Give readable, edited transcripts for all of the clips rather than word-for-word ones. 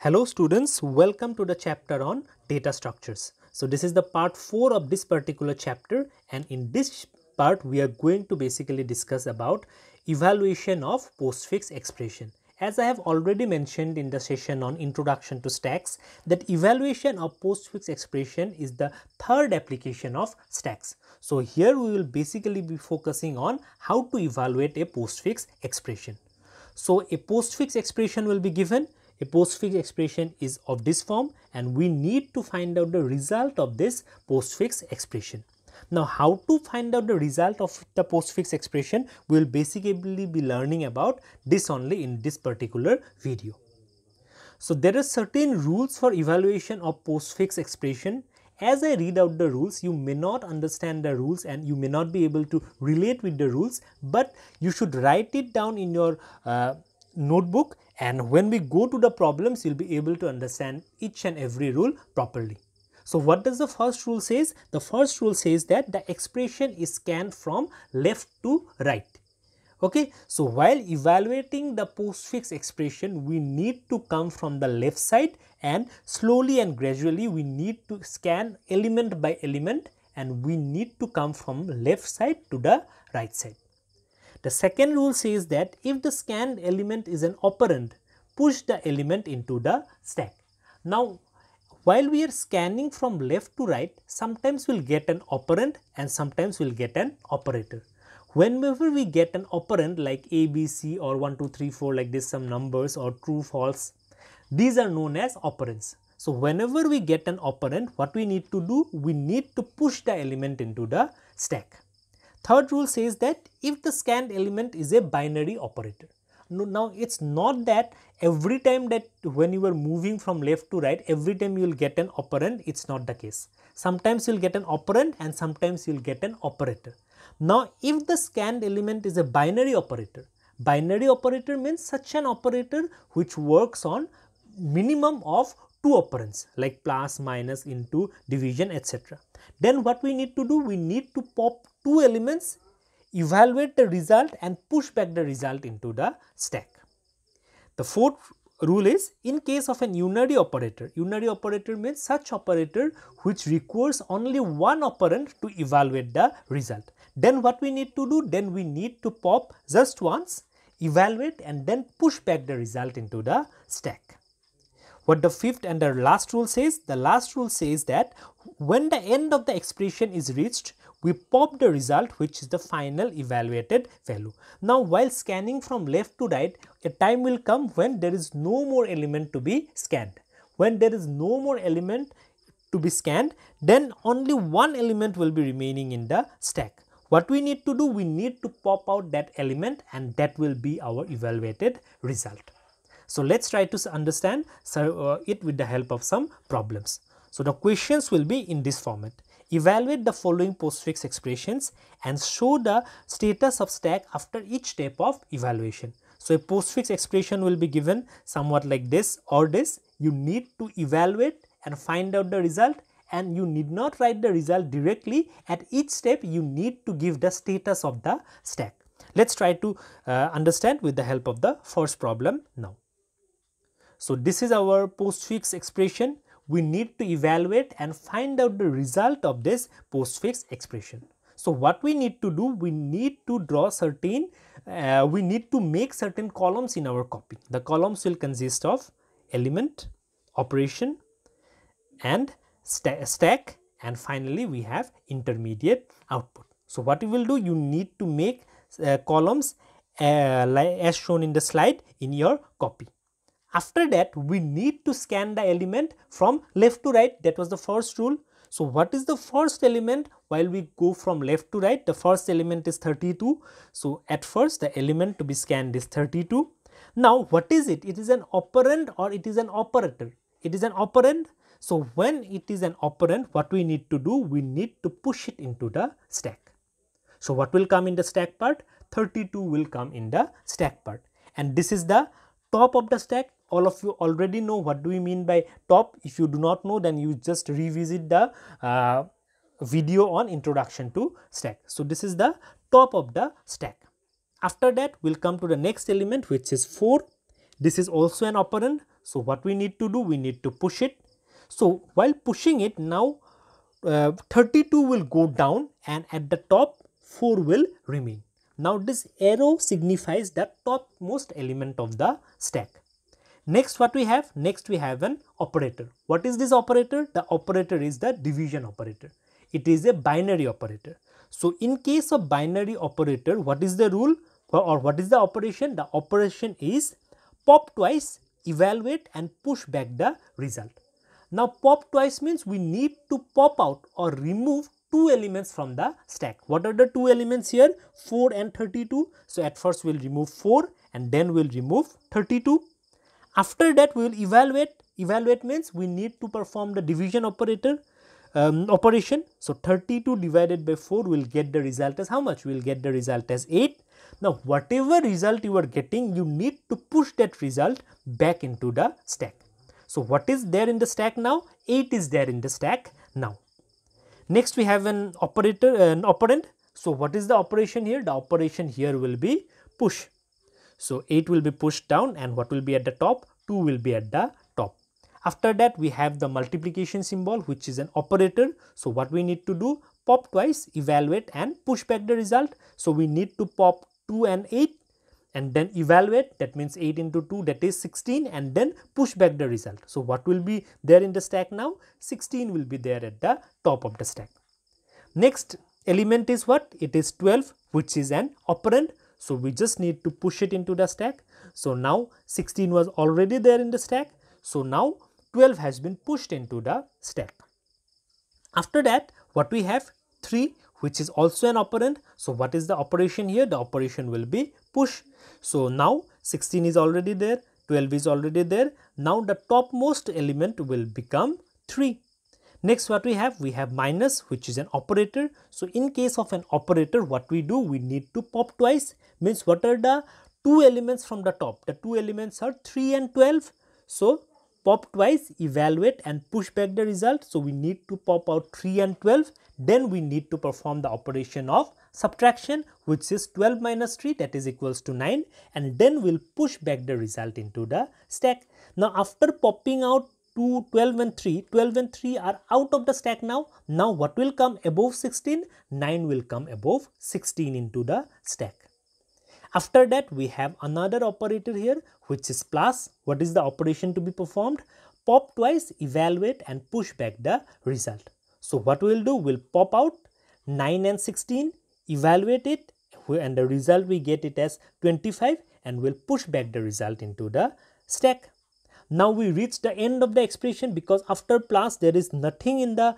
Hello students, welcome to the chapter on data structures. So this is the part 4 of this particular chapter, and in this part we are going to basically discuss about evaluation of postfix expression. As I have already mentioned in the session on introduction to stacks, that evaluation of postfix expression is the third application of stacks. So here we will basically be focusing on how to evaluate a postfix expression. So a postfix expression will be given. A postfix expression is of this form, and we need to find out the result of this postfix expression. Now, how to find out the result of the postfix expression, we will basically be learning about this only in this particular video. So, there are certain rules for evaluation of postfix expression. As I read out the rules, you may not understand the rules and you may not be able to relate with the rules, but you should write it down in your notebook, and when we go to the problems, you will be able to understand each and every rule properly. So, what does the first rule says? The first rule says that the expression is scanned from left to right. Okay, so while evaluating the postfix expression, we need to come from the left side, and slowly and gradually we need to scan element by element, and we need to come from left side to the right side. The second rule says that if the scanned element is an operand, push the element into the stack. Now, while we are scanning from left to right, sometimes we will get an operand and sometimes we will get an operator. Whenever we get an operand like A, B, C or 1, 2, 3, 4 like this, some numbers or true, false, these are known as operands. So, whenever we get an operand, what we need to do? We need to push the element into the stack. Third rule says that if the scanned element is a binary operator. Now, it is not that every time that when you are moving from left to right, every time you will get an operand, it is not the case. Sometimes you will get an operand and sometimes you will get an operator. Now, if the scanned element is a binary operator means such an operator which works on minimum of two operands like plus, minus, into, division, etc. Then what we need to do? We need to pop two elements, evaluate the result and push back the result into the stack. The fourth rule is in case of an unary operator means such operator which requires only one operand to evaluate the result. Then what we need to do? Then we need to pop just once, evaluate and then push back the result into the stack. What the fifth and the last rule says? The last rule says that when the end of the expression is reached, we pop the result which is the final evaluated value. Now, while scanning from left to right, a time will come when there is no more element to be scanned. When there is no more element to be scanned, then only one element will be remaining in the stack. What we need to do? We need to pop out that element and that will be our evaluated result. So, let us try to understand it with the help of some problems. So, the questions will be in this format. Evaluate the following postfix expressions and show the status of stack after each step of evaluation. So, a postfix expression will be given somewhat like this or this. You need to evaluate and find out the result, and you need not write the result directly. At each step, you need to give the status of the stack. Let us try to understand with the help of the first problem now. So, this is our postfix expression. We need to evaluate and find out the result of this postfix expression. So, what we need to do? We need to draw certain, we need to make certain columns in our copy. The columns will consist of element, operation and stack, and finally, we have intermediate output. So, what you will do? You need to make columns as shown in the slide in your copy. After that, we need to scan the element from left to right. That was the first rule. So, what is the first element? While we go from left to right, the first element is 32. So, at first the element to be scanned is 32. Now, what is it? It is an operand or it is an operator? It is an operand. So, when it is an operand, what we need to do? We need to push it into the stack. So, what will come in the stack part? 32 will come in the stack part, and this is the top of the stack. All of you already know what do we mean by top. If you do not know, then you just revisit the video on introduction to stack. So, this is the top of the stack. After that, we will come to the next element which is 4. This is also an operand. So what we need to do? We need to push it. So while pushing it, now 32 will go down and at the top 4 will remain. Now this arrow signifies the topmost element of the stack. Next what we have? Next we have an operator. What is this operator? The operator is the division operator. It is a binary operator. So in case of binary operator, what is the rule or what is the operation? The operation is pop twice, evaluate and push back the result. Now pop twice means we need to pop out or remove two elements from the stack. What are the two elements here? 4 and 32. So at first we will remove 4 and then we will remove 32. After that we will evaluate. Evaluate means we need to perform the division operator operation. So 32 divided by 4 will get the result as how much? We will get the result as 8. Now whatever result you are getting, you need to push that result back into the stack. So what is there in the stack now? 8 is there in the stack now. Next we have an operator, an operand. So what is the operation here? The operation here will be push. So 8 will be pushed down and what will be at the top? 2 will be at the top. After that we have the multiplication symbol, which is an operator. So what we need to do? Pop twice, evaluate and push back the result. So we need to pop 2 and 8 and then evaluate, that means 8 into 2, that is 16, and then push back the result. So what will be there in the stack now? 16 will be there at the top of the stack. Next element is what? It is 12, which is an operand. So we just need to push it into the stack. So now 16 was already there in the stack. So now 12 has been pushed into the stack. After that what we have? 3, which is also an operand. So what is the operation here? The operation will be push. So now 16 is already there, 12 is already there. Now the topmost element will become 3. Next what we have? We have minus, which is an operator. So in case of an operator, what we do? We need to pop twice. Means what are the two elements from the top? The two elements are 3 and 12. So pop twice, evaluate and push back the result. So we need to pop out 3 and 12. Then we need to perform the operation of subtraction, which is 12 minus 3, that is equals to 9, and then we'll push back the result into the stack. Now after popping out 2, 12 and 3, 12 and 3 are out of the stack now. Now what will come above 16? 9 will come above 16 into the stack. After that we have another operator here, which is plus. What is the operation to be performed? Pop twice, evaluate and push back the result. So what we will do? We'll pop out 9 and 16, evaluate it, and the result we get it as 25, and we'll push back the result into the stack. Now we reach the end of the expression, because after plus there is nothing in the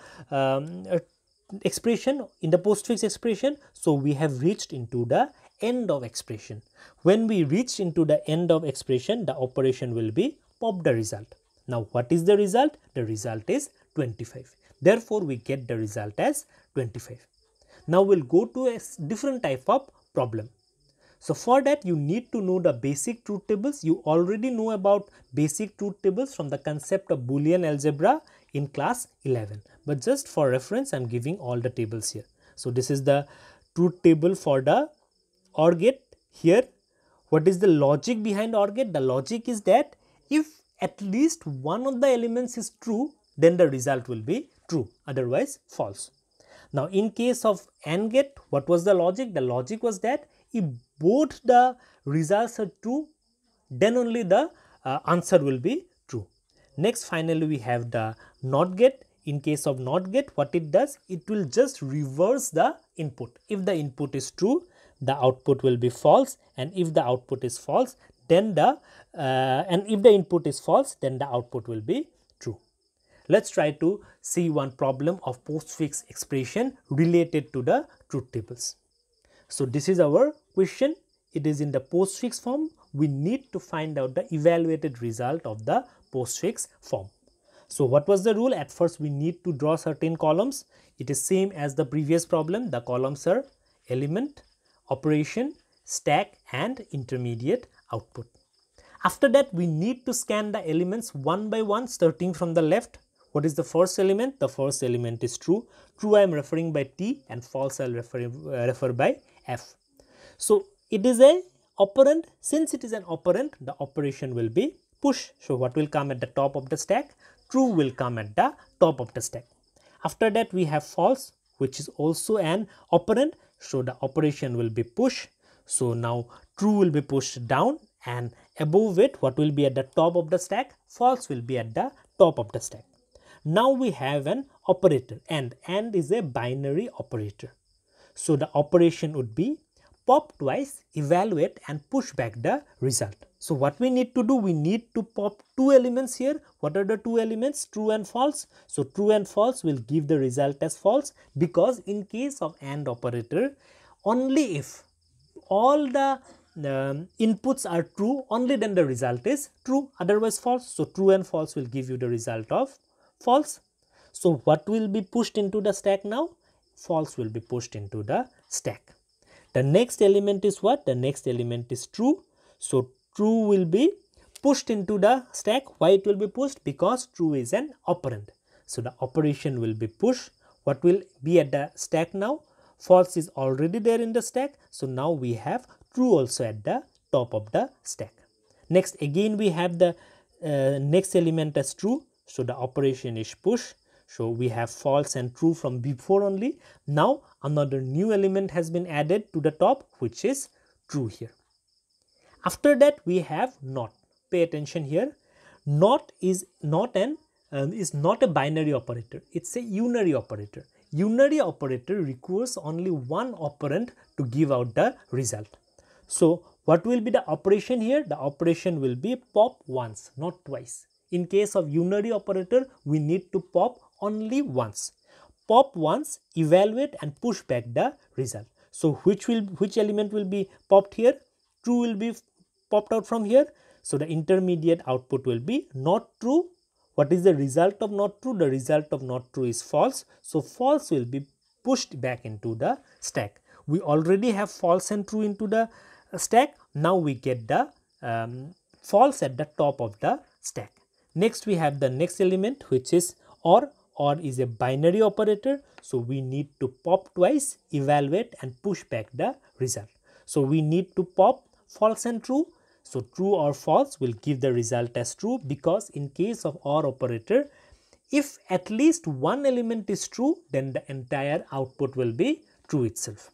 expression, in the postfix expression. So we have reached into the end of expression. When we reach into the end of expression, the operation will be pop the result. Now what is the result? The result is 25. Therefore we get the result as 25. Now we'll go to a different type of problem. So for that you need to know the basic truth tables. You already know about basic truth tables from the concept of Boolean algebra in class 11. But just for reference I am giving all the tables here. So this is the truth table for the OR gate. Here what is the logic behind OR gate? The logic is that if at least one of the elements is true, then the result will be true, otherwise false. Now in case of AND gate, what was the logic? The logic was that if both the results are true, then only the answer will be true. Next finally we have the NOT gate. In case of NOT gate, what it does? It will just reverse the input. If the input is true, the output will be false, and if the output is false, then if the input is false, then the output will be true. Let's try to see one problem of postfix expression related to the truth tables. So this is our question. It is in the postfix form. We need to find out the evaluated result of the postfix form. So what was the rule? At first we need to draw certain columns. It is same as the previous problem. The columns are element, operation, stack and intermediate output. After that we need to scan the elements one by one, starting from the left. What is the first element? The first element is true. True I am referring by T, and false I will refer by F. So it is a operand. Since it is an operand, the operation will be push. So what will come at the top of the stack? True will come at the top of the stack. After that we have false, which is also an operand. So the operation will be push. So now true will be pushed down, and above it what will be at the top of the stack? False will be at the top of the stack. Now we have an operator, and is a binary operator. So the operation would be pop twice, evaluate and push back the result. So what we need to do, we need to pop two elements here. What are the two elements? True and false. So true and false will give the result as false, because in case of AND operator, only if all the inputs are true, only then the result is true, otherwise false. So true and false will give you the result of false. So what will be pushed into the stack now? False will be pushed into the stack. The next element is what? The next element is true. So true will be pushed into the stack. Why it will be pushed? Because true is an operand. So the operation will be push. What will be at the stack now? False is already there in the stack. So now we have true also at the top of the stack. Next, again we have the next element as true. So the operation is push. So we have false and true from before only. Now another new element has been added to the top, which is true here. After that we have not. Pay attention here. Not is not a binary operator. It's a unary operator. Unary operator requires only one operand to give out the result. So what will be the operation here? The operation will be pop once, not twice. In case of unary operator, we need to pop only once. Pop once, evaluate and push back the result. So which element will be popped here? True will be popped out from here. So the intermediate output will be not true. What is the result of not true? The result of not true is false. So false will be pushed back into the stack. We already have false and true into the stack. Now we get the false at the top of the stack. Next we have the next element, which is OR. OR is a binary operator. So we need to pop twice, evaluate and push back the result. So we need to pop false and true. So true or false will give the result as true, because in case of OR operator, if at least one element is true, then the entire output will be true itself.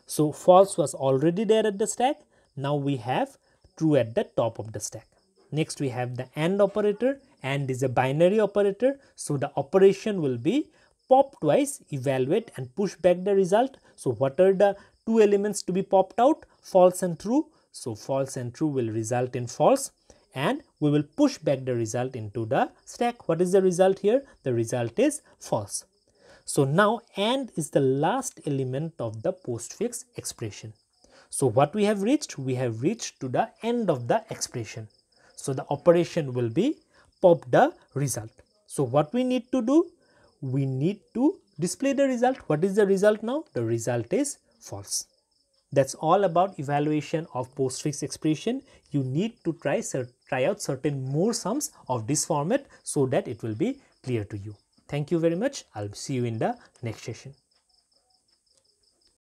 So false was already there at the stack. Now we have true at the top of the stack. Next we have the AND operator. AND is a binary operator. So the operation will be pop twice, evaluate and push back the result. So what are the two elements to be popped out? False and true. So false and true will result in false, and we will push back the result into the stack. What is the result here? The result is false. So now AND is the last element of the postfix expression. So what we have reached? We have reached to the end of the expression. So the operation will be pop the result. So what we need to do? We need to display the result. What is the result now? The result is false. That's all about evaluation of postfix expression. You need to try out certain more sums of this format so that it will be clear to you. Thank you very much. I'll see you in the next session.